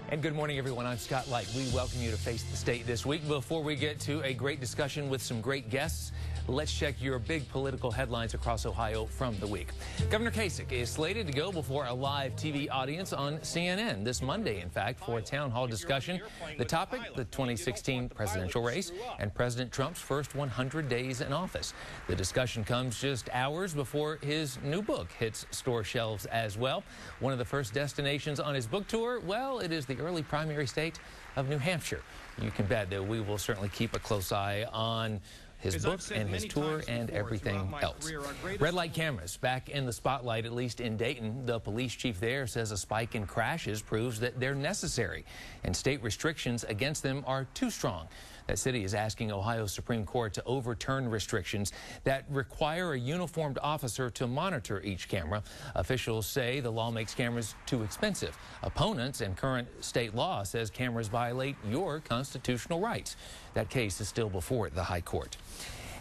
And good morning, everyone. I'm Scott Light. We welcome you to Face the State this week. Before we get to a great discussion with some great guests, let's check your big political headlines across Ohio from the week. Governor Kasich is slated to go before a live TV audience on CNN this Monday, in fact, for a town hall discussion. The topic, the 2016 presidential race and President Trump's first 100 days in office. The discussion comes just hours before his new book hits store shelves as well. One of the first destinations on his book tour, well, it is the early primary state of New Hampshire. You can bet that we will certainly keep a close eye on his book and his tour and everything else. Red light cameras back in the spotlight, at least in Dayton. The police chief there says a spike in crashes proves that they're necessary, and state restrictions against them are too strong. That city is asking Ohio's Supreme Court to overturn restrictions that require a uniformed officer to monitor each camera. Officials say the law makes cameras too expensive. Opponents and current state law says cameras violate your constitutional rights. That case is still before the High Court.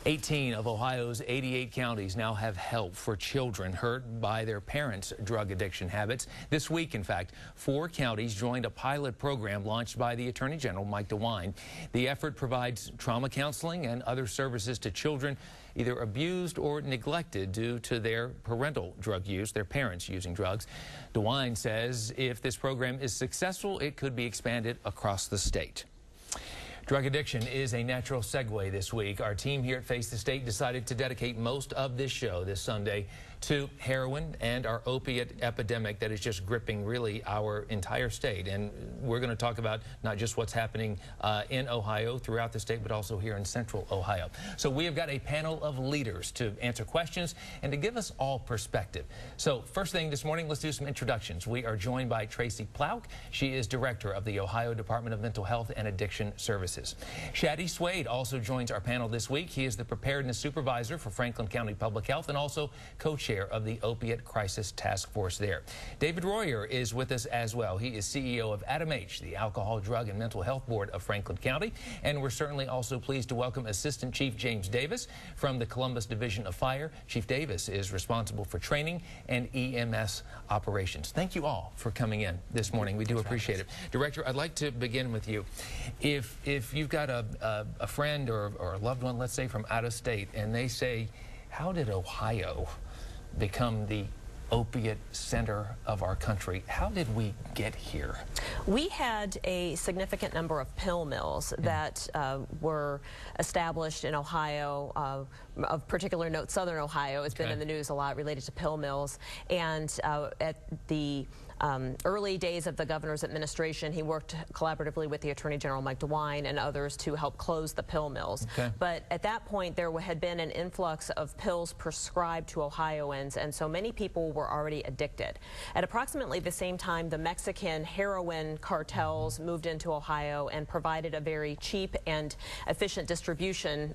18 of Ohio's 88 counties now have help for children hurt by their parents' drug addiction habits. This week, in fact, 4 counties joined a pilot program launched by the Attorney General, Mike DeWine. The effort provides trauma counseling and other services to children either abused or neglected due to their parental drug use, their parents using drugs. DeWine says if this program is successful, it could be expanded across the state. Drug addiction is a natural segue this week. Our team here at Face the State decided to dedicate most of this show this Sunday to heroin and our opiate epidemic that is just gripping really our entire state. And we're going to talk about not just what's happening in Ohio throughout the state, but also here in central Ohio. So we have got a panel of leaders to answer questions and to give us all perspective. So first thing this morning, let's do some introductions. We are joined by Tracy Clout. She is director of the Ohio Department of Mental Health and Addiction Services. Shaddy Swade also joins our panel this week. He is the preparedness supervisor for Franklin County Public Health and also co-chair of the Opiate Crisis Task Force there. David Royer is with us as well. He is CEO of ADAMH, the Alcohol, Drug, and Mental Health Board of Franklin County. And we're certainly also pleased to welcome Assistant Chief James Davis from the Columbus Division of Fire. Chief Davis is responsible for training and EMS operations. Thank you all for coming in this morning. We do appreciate it. Director, I'd like to begin with you. If you've got a friend or a loved one, let's say, from out of state, and they say, how did Ohio become the opiate center of our country? How did we get here? We had a significant number of pill mills that were established in Ohio. Of particular note, Southern Ohio has been in the news a lot related to pill mills. And at the early days of the governor's administration, he worked collaboratively with the Attorney General, Mike DeWine, and others to help close the pill mills. But at that point, there had been an influx of pills prescribed to Ohioans, and so many people were already addicted. At approximately the same time, the Mexican heroin cartels moved into Ohio and provided a very cheap and efficient distribution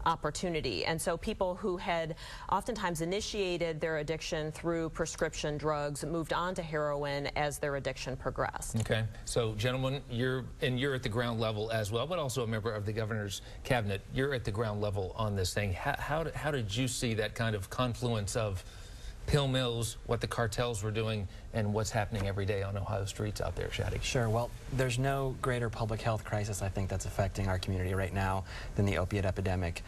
opportunity. And so people who had oftentimes initiated their addiction through prescription drugs moved on to heroin as their addiction progressed. Okay, so gentlemen, you're at the ground level as well, but also a member of the governor's cabinet. You're at the ground level on this thing. How did you see that kind of confluence of pill mills, what the cartels were doing, and what's happening every day on Ohio streets out there, Shaddy? Sure. Well, there's no greater public health crisis, I think, that's affecting our community right now than the opiate epidemic.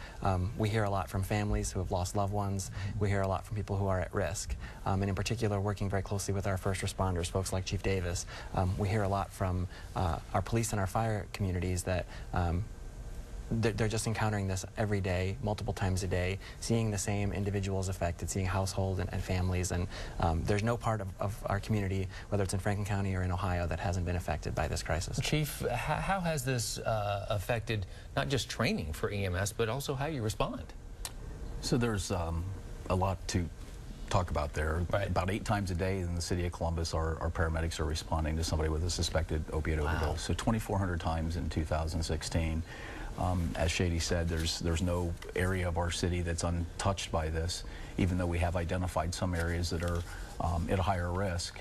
We hear a lot from families who have lost loved ones. We hear a lot from people who are at risk. And in particular, working very closely with our first responders, folks like Chief Davis, we hear a lot from our police and our fire communities that they're just encountering this every day, multiple times a day, seeing the same individuals affected, seeing households and families, and there's no part of our community, whether it's in Franklin County or in Ohio, that hasn't been affected by this crisis. Chief, how has this affected not just training for EMS, but also how you respond? So there's a lot to talk about there. Right. About 8 times a day in the city of Columbus, our paramedics are responding to somebody with a suspected opiate overdose. So 2,400 times in 2016. As Shady said, there's no area of our city that's untouched by this, even though we have identified some areas that are at a higher risk.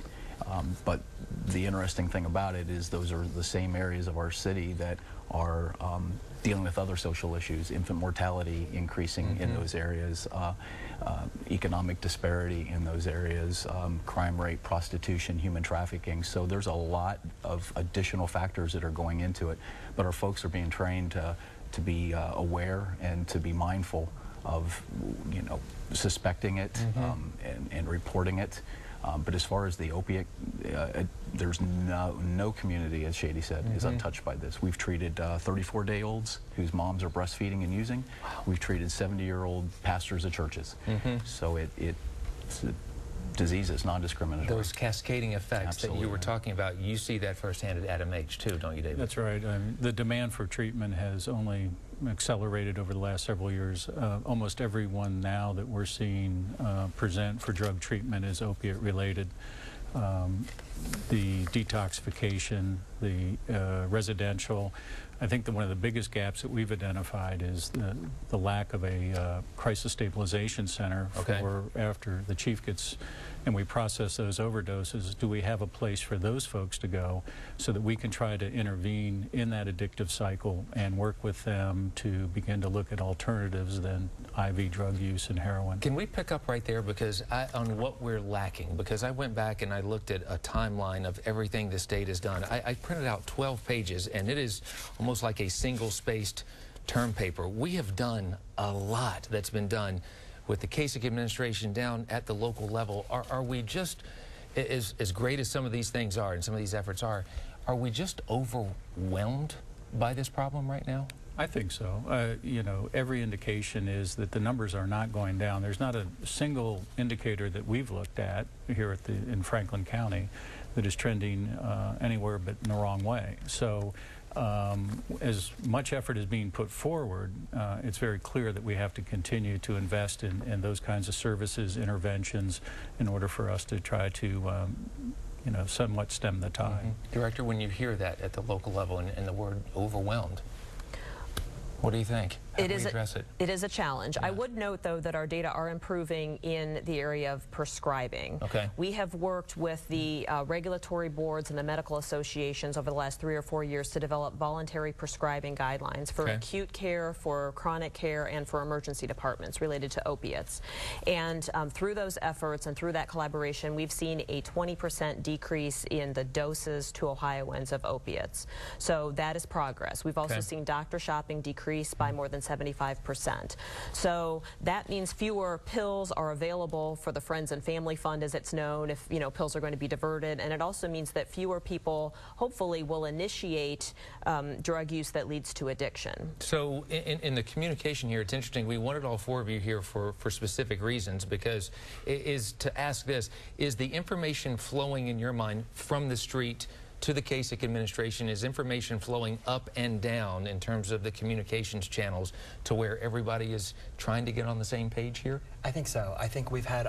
But the interesting thing about it is those are the same areas of our city that are dealing with other social issues, infant mortality increasing in those areas, economic disparity in those areas, crime rate, prostitution, human trafficking. So there's a lot of additional factors that are going into it, but our folks are being trained to be aware and to be mindful of, you know, suspecting it and reporting it. But as far as the opiate, there's no community, as Shady said, is untouched by this. We've treated 34-day-olds whose moms are breastfeeding and using. Wow. We've treated 70-year-old pastors of churches. So it's a disease is non-discriminatory. Those cascading effects that you were talking about, you see that firsthand at Adam H. too, don't you, David? That's right. The demand for treatment has only accelerated over the last several years. Almost everyone now that we're seeing present for drug treatment is opiate related. The detoxification, the residential. I think that one of the biggest gaps that we've identified is the lack of a crisis stabilization center for after the chief gets, and we process those overdoses. Do we have a place for those folks to go so that we can try to intervene in that addictive cycle and work with them to begin to look at alternatives than IV drug use and heroin? Can we pick up right there because on what we're lacking? Because I went back and I looked at a timeline of everything the state has done. I printed out 12 pages, and it is almost like a single-spaced term paper. We have done a lot that's been done with the Kasich administration down at the local level. Are we just, as great as some of these things are and some of these efforts are we just overwhelmed by this problem right now? I think so. You know, every indication is that the numbers are not going down. There's not a single indicator that we've looked at here at in Franklin County that is trending anywhere but in the wrong way. So as much effort is being put forward, it's very clear that we have to continue to invest in those kinds of services, interventions, in order for us to try to you know, somewhat stem the tide. Director, when you hear that at the local level and the word overwhelmed, what do you think? How do we address it? It is a challenge. Yeah. I would note, though, that our data are improving in the area of prescribing. We have worked with the regulatory boards and the medical associations over the last 3 or 4 years to develop voluntary prescribing guidelines for acute care, for chronic care, and for emergency departments related to opiates. And through those efforts and through that collaboration, we've seen a 20% decrease in the doses to Ohioans of opiates. So that is progress. We've also seen doctor shopping decrease by more than 75%. So that means fewer pills are available for the Friends and Family Fund, as it's known, if, you know, pills are going to be diverted. And it also means that fewer people, hopefully, will initiate drug use that leads to addiction. So in the communication here, it's interesting. We wanted all 4 of you here for specific reasons, because it is to ask this: is the information flowing in your mind from the street to the Kasich administration? Is information flowing up and down in terms of the communications channels to where everybody is trying to get on the same page here? I think so. I think we've had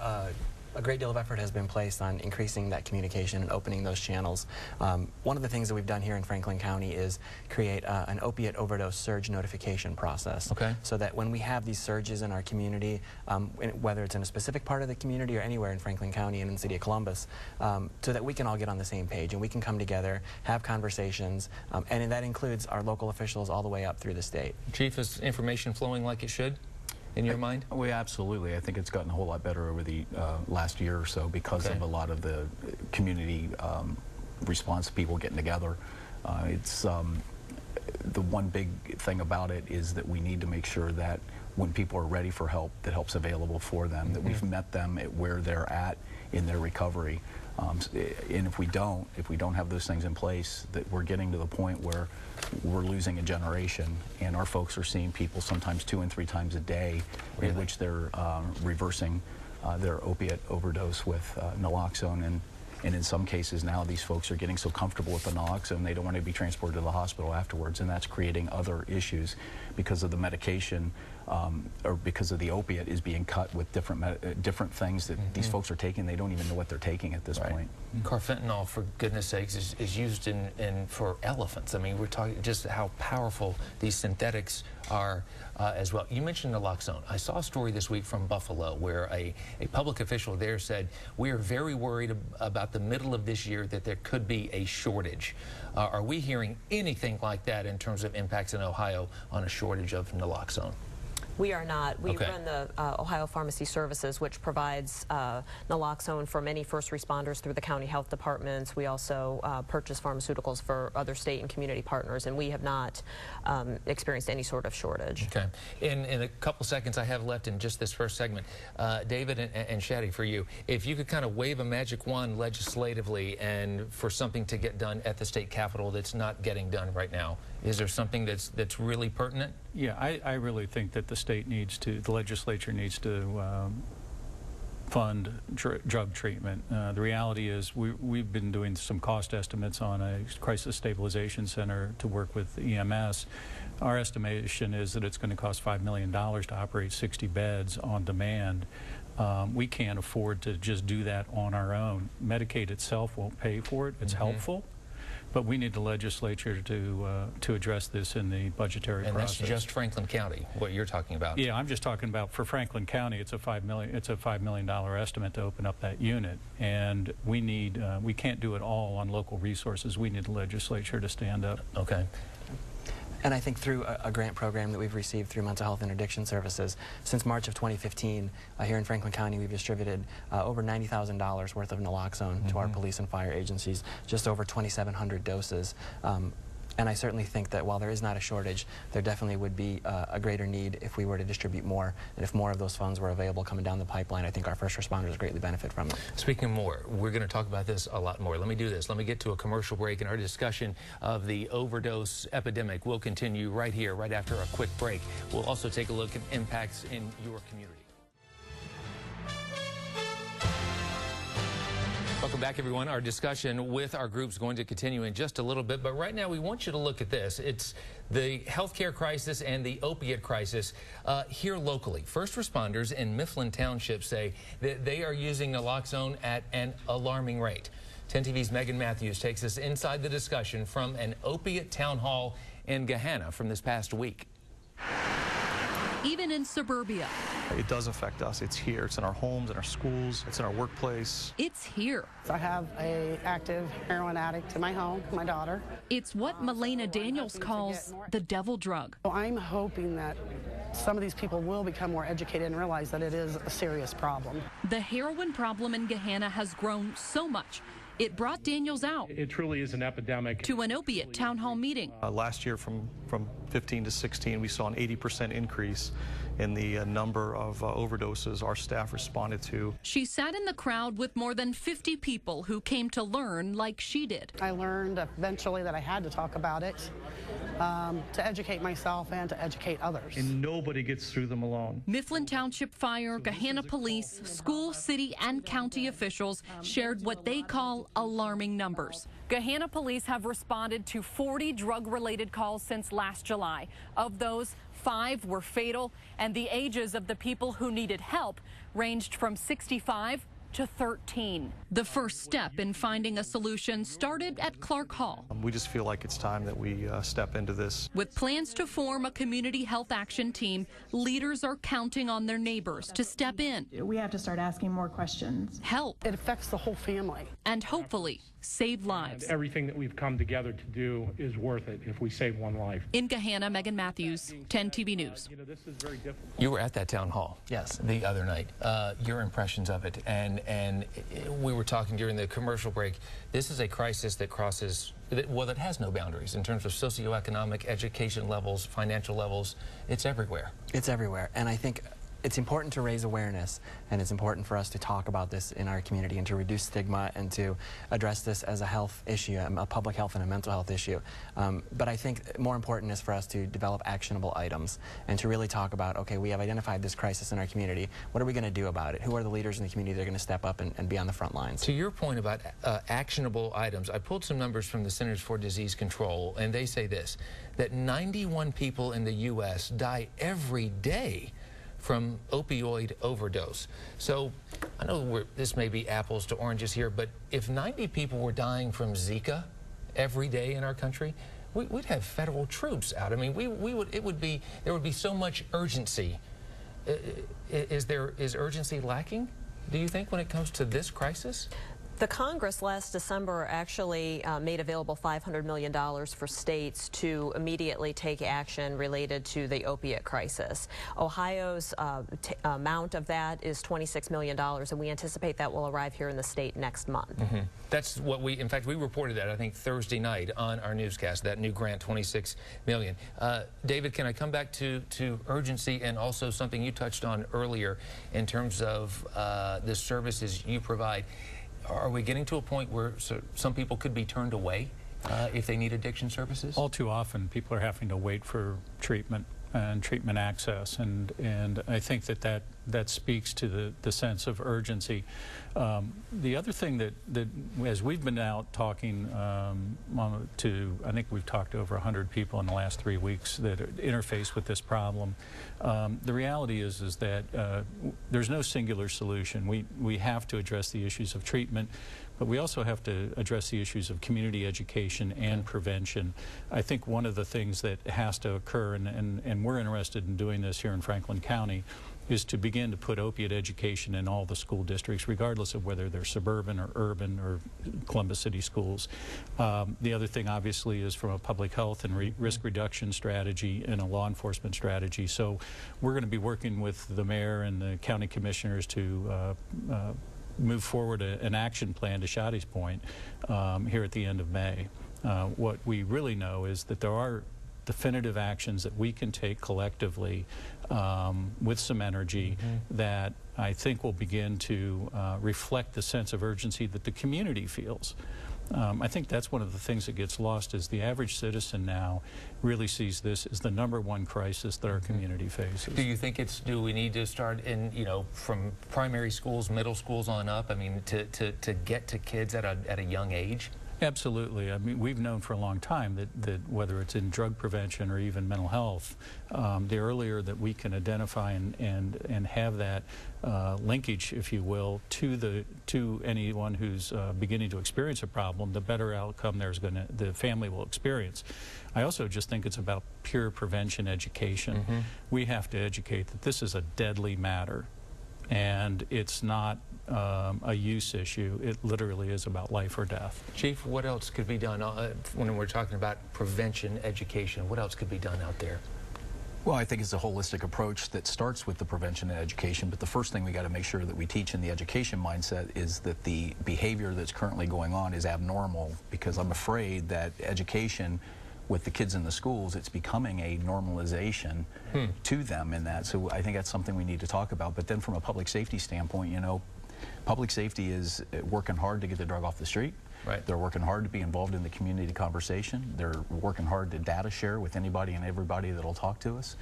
a great deal of effort has been placed on increasing that communication and opening those channels. One of the things that we've done here in Franklin County is create an opiate overdose surge notification process. So that when we have these surges in our community, whether it's in a specific part of the community or anywhere in Franklin County and in the city of Columbus, so that we can all get on the same page and we can come together, have conversations, and that includes our local officials all the way up through the state. Chief, is information flowing like it should? In your mind? We absolutely. I think it's gotten a whole lot better over the last year or so because of a lot of the community response, people getting together. It's the one big thing about it is that we need to make sure that when people are ready for help, that help's available for them, that we've met them at where they're at in their recovery. And if we don't have those things in place, that we're getting to the point where we're losing a generation, and our folks are seeing people sometimes 2 and 3 times a day in which they're reversing their opiate overdose with naloxone. And And in some cases now, these folks are getting so comfortable with the naloxone, they don't want to be transported to the hospital afterwards, and that's creating other issues because of the medication or because of the opiate is being cut with different things that these folks are taking. They don't even know what they're taking at this point. Carfentanil, for goodness sakes, is used for elephants. I mean, we're talking just how powerful these synthetics are as well. You mentioned naloxone. I saw a story this week from Buffalo where a public official there said, we are very worried about the middle of this year that there could be a shortage. Are we hearing anything like that in terms of impacts in Ohio on a shortage of naloxone? We are not. We run the Ohio Pharmacy Services, which provides naloxone for many first responders through the county health departments. We also purchase pharmaceuticals for other state and community partners, and we have not experienced any sort of shortage. Okay. In a couple seconds I have left in just this first segment, David and Shaddy, for you, if you could kind of wave a magic wand legislatively and for something to get done at the state capitol that's not getting done right now, is there something that's really pertinent? Yeah, I really think that the legislature needs to fund drug treatment. The reality is we've been doing some cost estimates on a crisis stabilization center to work with EMS. Our estimation is that it's going to cost $5 million to operate 60 beds on demand. We can't afford to just do that on our own. Medicaid itself won't pay for it. It's helpful. But we need the legislature to address this in the budgetary process. And that's just Franklin County, what you're talking about. Yeah, I'm just talking about for Franklin County. It's a $5 million estimate to open up that unit, and we can't do it all on local resources. We need the legislature to stand up. Okay. And I think through a grant program that we've received through Mental Health Interdiction Services, since March of 2015, here in Franklin County, we've distributed over $90,000 worth of naloxone to our police and fire agencies, just over 2,700 doses. And I certainly think that while there is not a shortage, there definitely would be a greater need if we were to distribute more. And if more of those funds were available coming down the pipeline, I think our first responders greatly benefit from it. Speaking of more, we're going to talk about this a lot more. Let me do this. Let me get to a commercial break, and our discussion of the overdose epidemic will continue right here, right after a quick break. We'll also take a look at impacts in your community. Welcome back, everyone. Our discussion with our group is going to continue in just a little bit, but right now we want you to look at this. It's the healthcare crisis and the opiate crisis here locally. First responders in Mifflin Township say that they are using naloxone at an alarming rate. 10 TV's Megan Matthews takes us inside the discussion from an opiate town hall in Gahanna from this past week. Even in suburbia. It does affect us. It's here. It's in our homes, in our schools, it's in our workplace. It's here. I have an active heroin addict in my home, my daughter. It's what Milena Daniels calls the devil drug. So I'm hoping that some of these people will become more educated and realize that it is a serious problem. The heroin problem in Gahanna has grown so much, it brought Daniels out. It truly is an epidemic. To an opiate town hall meeting. Last year from 15 to 16, we saw an 80% increase in the number of overdoses our staff responded to. She sat in the crowd with more than 50 people who came to learn like she did. I learned eventually that I had to talk about it to educate myself and to educate others. And nobody gets through them alone. Mifflin Township Fire, Gahanna Police, school, city, and county officials shared what they call alarming numbers. Gahanna Police have responded to 40 drug-related calls since last July. Of those, 5 were fatal, and the ages of the people who needed help ranged from 65 to 13. The first step in finding a solution started at Clark Hall. We just feel like it's time that we step into this. With plans to form a community health action team, leaders are counting on their neighbors to step in. We have to start asking more questions. Help. It affects the whole family. And hopefully save lives. And everything that we've come together to do is worth it if we save one life. In Gahanna, Megan Matthews, 10 TV News. You know, this is very difficult. You were at that town hall. Yes. The other night. Your impressions of it, and we were talking during the commercial break. This is a crisis that crosses, well, that has no boundaries in terms of socioeconomic, education levels, financial levels. It's everywhere. It's everywhere, and I think it's important to raise awareness, and it's important for us to talk about this in our community and to reduce stigma and to address this as a health issue, a public health and a mental health issue. But I think more important is for us to develop actionable items and to really talk about, okay, we have identified this crisis in our community. What are we going to do about it? Who are the leaders in the community that are going to step up and be on the front lines? To your point about actionable items, I pulled some numbers from the Centers for Disease Control, and they say this, that 91 people in the U.S. die every day from opioid overdose. So I know this may be apples to oranges here, but if 90 people were dying from Zika every day in our country, we'd have federal troops out. I mean, there would be so much urgency. Is urgency lacking, do you think, when it comes to this crisis? The Congress last December actually made available $500 million for states to immediately take action related to the opiate crisis. Ohio's amount of that is $26 million, and we anticipate that will arrive here in the state next month. Mm-hmm. That's what in fact, we reported that, I think, Thursday night on our newscast, that new grant, $26 million. David, can I come back to urgency and also something you touched on earlier in terms of the services you provide? Are we getting to a point where some people could be turned away if they need addiction services? All too often, people are having to wait for treatment and treatment access, and I think that speaks to the sense of urgency. The other thing that as we've been out talking I think we've talked to over 100 people in the last 3 weeks that interface with this problem. The reality is that there's no singular solution. We have to address the issues of treatment, but we also have to address the issues of community education and prevention. I think one of the things that has to occur, and we're interested in doing this here in Franklin County, is to begin to put opiate education in all the school districts, regardless of whether they're suburban or urban or Columbus City schools. The other thing, obviously, is from a public health and risk reduction strategy and a law enforcement strategy. So we're going to be working with the mayor and the county commissioners to move forward an action plan, to Shadi's point, here at the end of May. What we really know is that there are definitive actions that we can take collectively with some energy that I think will begin to reflect the sense of urgency that the community feels. I think that's one of the things that gets lost, is the average citizen now really sees this as the #1 crisis that our community faces. Do you think do we need to start in, from primary schools, middle schools on up, I mean, to get to kids at a young age? Absolutely. I mean, we've known for a long time that whether it's in drug prevention or even mental health, the earlier that we can identify and have that linkage, if you will, to anyone who's beginning to experience a problem, the better outcome the family will experience. I also just think it's about pure prevention education. We have to educate that this is a deadly matter, and it's not a use issue. It literally is about life or death. Chief, what else could be done when we're talking about prevention education? What else could be done out there? Well, I think it's a holistic approach that starts with the prevention and education, but the first thing we got to make sure that we teach in the education mindset is that the behavior that's currently going on is abnormal, because I'm afraid that education with the kids in the schools, it's becoming a normalization to them in that. So I think that's something we need to talk about. But then from a public safety standpoint, public safety is working hard to get the drug off the street. Right. They're working hard to be involved in the community conversation. They're working hard to data share with anybody and everybody that'll talk to us.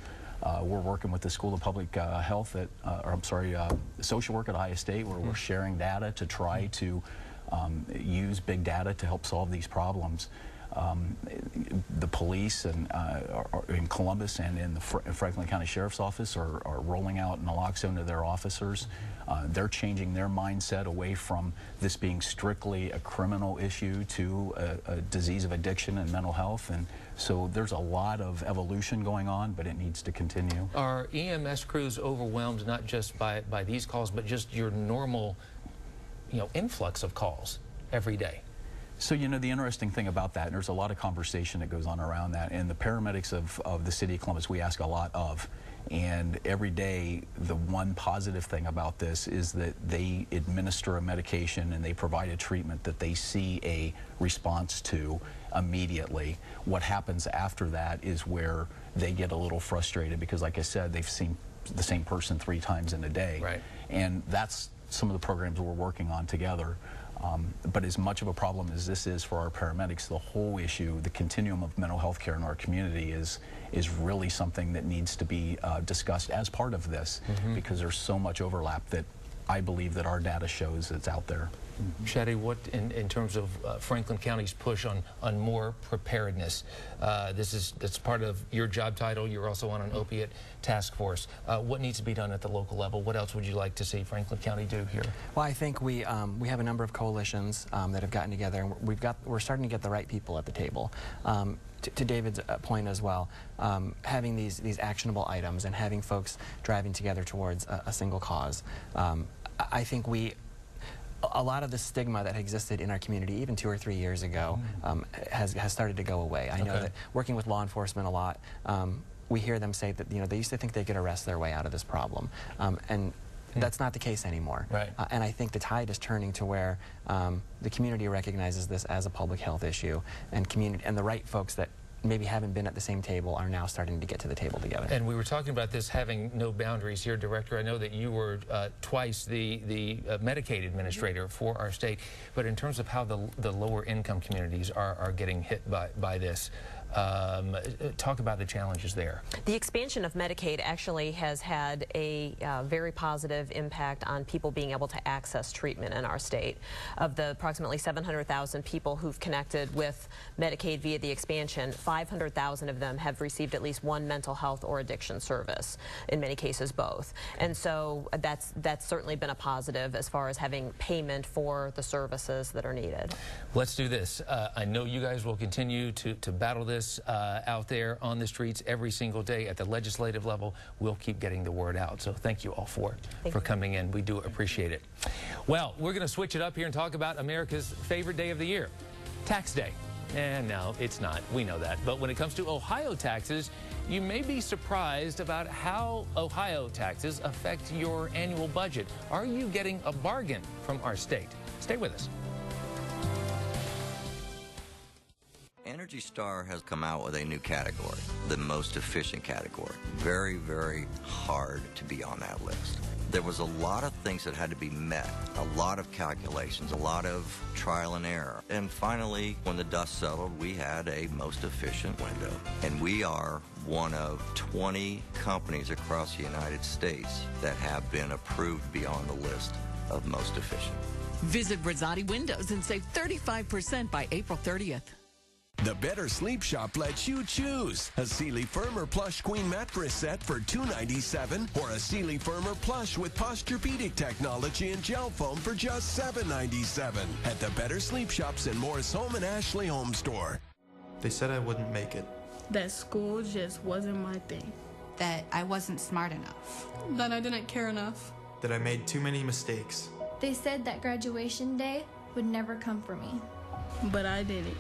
We're working with the School of Public Health social work at Ohio State, where we're sharing data to try to use big data to help solve these problems. The police in Columbus and in the Franklin County Sheriff's Office are rolling out naloxone to their officers. They're changing their mindset away from this being strictly a criminal issue to a disease of addiction and mental health. And so there's a lot of evolution going on, but it needs to continue. Are EMS crews overwhelmed not just by these calls, but just your normal, influx of calls every day? So, the interesting thing about that, and there's a lot of conversation that goes on around that, and the paramedics of the city of Columbus, we ask a lot of. And every day, the one positive thing about this is that they administer a medication and they provide a treatment that they see a response to immediately. What happens after that is where they get a little frustrated, because, like I said, they've seen the same person 3 times in a day. Right. And that's some of the programs we're working on together. But as much of a problem as this is for our paramedics, the whole issue, the continuum of mental health care in our community is really something that needs to be discussed as part of this, because there's so much overlap that I believe that our data shows it's out there. Shadi, what in terms of Franklin County's push on more preparedness? That's part of your job title. You're also on an opiate task force. What needs to be done at the local level? What else would you like to see Franklin County do here? Well, I think we have a number of coalitions that have gotten together, and we're starting to get the right people at the table. To David's point as well, having these actionable items and having folks driving together towards a single cause. I think a lot of the stigma that existed in our community even 2 or 3 years ago has started to go away. I know that working with law enforcement a lot, we hear them say that they used to think they could arrest their way out of this problem, and that's not the case anymore. Right. And I think the tide is turning to where the community recognizes this as a public health issue, and the right folks that maybe haven't been at the same table are now starting to get to the table together. And we were talking about this having no boundaries here, Director. I know that you were twice the Medicaid administrator for our state, but in terms of how the lower income communities are getting hit by this, talk about the challenges there. The expansion of Medicaid actually has had a very positive impact on people being able to access treatment in our state. Of the approximately 700,000 people who've connected with Medicaid via the expansion, 500,000 of them have received at least one mental health or addiction service, in many cases both. And so that's certainly been a positive as far as having payment for the services that are needed. Let's do this. I know you guys will continue to battle this out there on the streets every single day at the legislative level. We'll keep getting the word out. So thank you all for coming in. We do appreciate it. Well, we're going to switch it up here and talk about America's favorite day of the year, Tax Day. And no, it's not. We know that. But when it comes to Ohio taxes, you may be surprised about how Ohio taxes affect your annual budget. Are you getting a bargain from our state? Stay with us. Energy Star has come out with a new category, the most efficient category. Very, very hard to be on that list. There was a lot of things that had to be met, a lot of calculations, a lot of trial and error. And finally, when the dust settled, we had a most efficient window. And we are one of 20 companies across the United States that have been approved beyond the list of most efficient. Visit Rosati Windows and save 35% by April 30th. The Better Sleep Shop lets you choose a Sealy Firmer Plush Queen Mattress Set for $297 or a Sealy Firmer Plush with Posturepedic technology and gel foam for just $797 at the Better Sleep Shops in Morris Home and Ashley Home Store. They said I wouldn't make it. That school just wasn't my thing. That I wasn't smart enough. That I didn't care enough. That I made too many mistakes. They said that graduation day would never come for me. But I did it.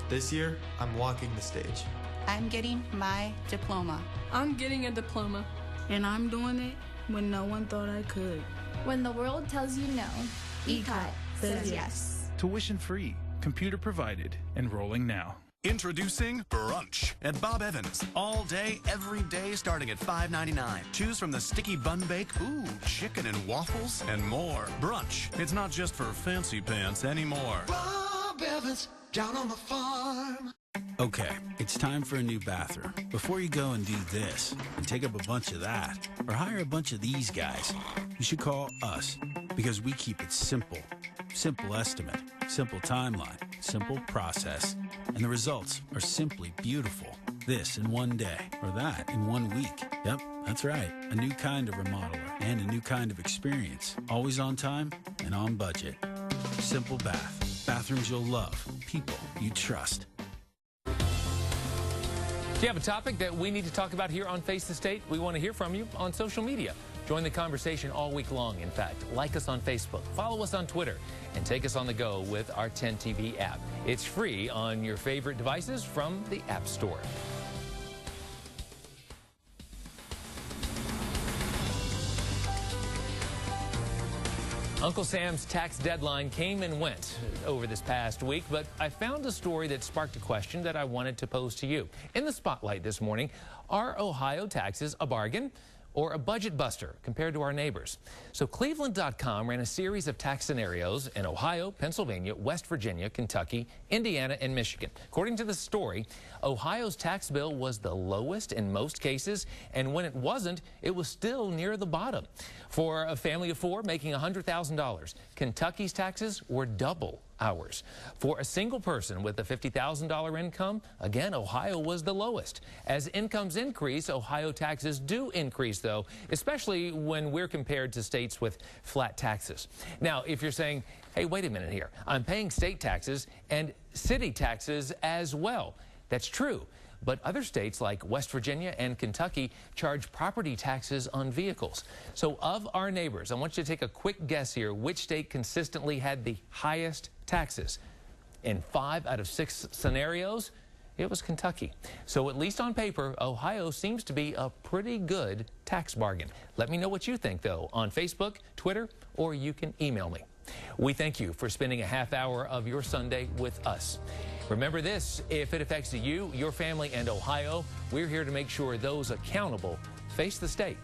This year, I'm walking the stage. I'm getting my diploma. I'm getting a diploma. And I'm doing it when no one thought I could. When the world tells you no, ECOT says yes. Tuition free, computer provided, enrolling now. Introducing Brunch at Bob Evans. All day, every day, starting at $5.99. Choose from the sticky bun bake, ooh, chicken and waffles, and more. Brunch. It's not just for fancy pants anymore. Bob Evans, down on the farm. Okay, it's time for a new bathroom. Before you go and do this, and take up a bunch of that, or hire a bunch of these guys, you should call us, because we keep it simple. Simple estimate, simple timeline, simple process, and the results are simply beautiful. This in one day, or that in 1 week. Yep, that's right. A new kind of remodeler and a new kind of experience. Always on time and on budget. Simple Bath. Bathrooms you'll love. People you trust. Do you have a topic that we need to talk about here on Face the State? We want to hear from you on social media. Join the conversation all week long, in fact. Like us on Facebook, follow us on Twitter, and take us on the go with our 10 TV app. It's free on your favorite devices from the App Store. Uncle Sam's tax deadline came and went over this past week, but I found a story that sparked a question that I wanted to pose to you. In the spotlight this morning, are Ohio taxes a bargain? or a budget buster compared to our neighbors? So Cleveland.com ran a series of tax scenarios in Ohio, Pennsylvania, West Virginia, Kentucky, Indiana, and Michigan. According to the story, Ohio's tax bill was the lowest in most cases, and when it wasn't, it was still near the bottom. For a family of four making $100,000, Kentucky's taxes were double ours. For a single person with a $50,000 income, again, Ohio was the lowest. As incomes increase, Ohio taxes do increase, though, especially when we're compared to states with flat taxes. Now, if you're saying, hey, wait a minute here, I'm paying state taxes and city taxes as well. That's true. But other states like West Virginia and Kentucky charge property taxes on vehicles. So of our neighbors, I want you to take a quick guess here which state consistently had the highest taxes. In 5 out of 6 scenarios, it was Kentucky. So at least on paper, Ohio seems to be a pretty good tax bargain. Let me know what you think, though, on Facebook, Twitter, or you can email me. We thank you for spending a half hour of your Sunday with us. Remember this, if it affects you, your family, and Ohio, we're here to make sure those accountable face the state.